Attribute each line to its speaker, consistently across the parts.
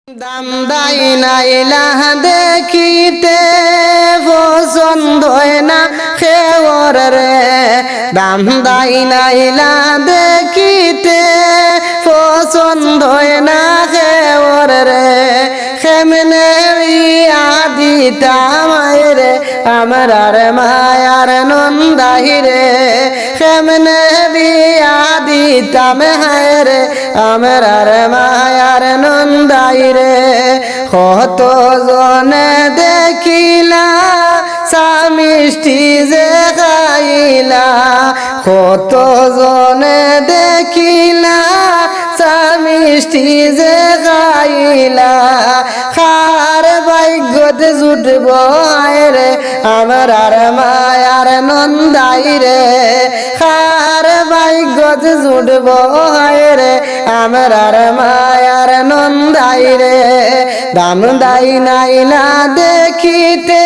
Speaker 1: দাম দাই নাইলা দেখিতে পছন্দ হয় না খেওর রে। দাম দাই নাইলা দেখিতে পছন্দ হয় না খেওর রে। খেমনে দিতাম রে আমরার মায়ার নন্দাই রে। খেমনে বিয়া দিতাম হায় রে আমরার মায়ার নন্দাই রে। কত জনে দেখিলা সামিষ্টি যে খাইলা, কত জনে দেখিলা সামিষ্টি যে খাইলা। খার ভাগ্যত জুটব রে আমরার মায়ার নন্দাই রে। খার ভাগ্যত জুটব রে আমরার মায়ার নন্দাই রে। দাম দাই নাইলা দেখিতে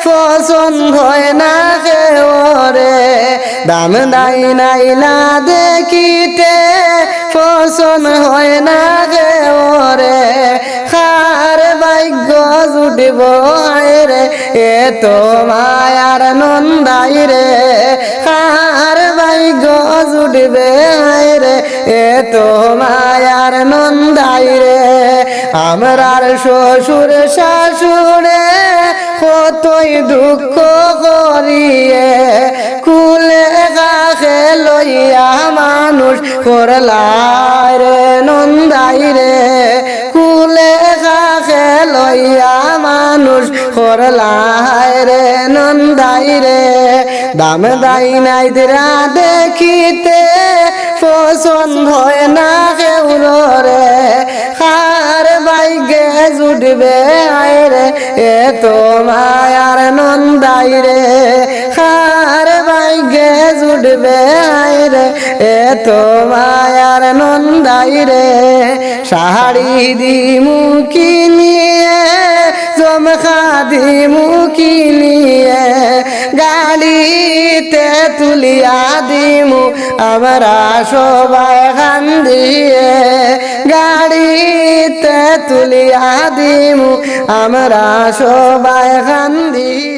Speaker 1: পছন্দ হয় না খেওরে। দাম দাই নাইলা দেখিতে পছন্দ হয় না খেওরে। খার ভাগ্য জুটব রে এত মায়ার নন্দাই রে। খার ভাগ্য জুটবে রে এত মায়ার নন্দাই রে। আমরার শ্বশুর শাশুড়ে কতই দুঃখ করিয়ে কুলে গাছে লইয়া মানুষ করলাই রে নন্দাই রে। কুলে গাছে লইয়া মানুষ করলাই রে নন্দাই রে। দাম দাই নাই দিরা দেখিতে পছন্দ হয় না কেউর রে। খার ভাগ্যে জুটবে রে এত মায়ার নন্দাই রে। খার ভাগ্যে জুটবে রে এত মায়ার নন্দাই রে। শাড়ি দিমু কিনিয়ে জমখা দিমু কিনিয়ে গাড়িতে তুলিয়া দিমু আমরা সবাই কান্দিয়ে। গাড়িতে তুলিয়া দিমু আমরা সবাই কান্দিয়ে।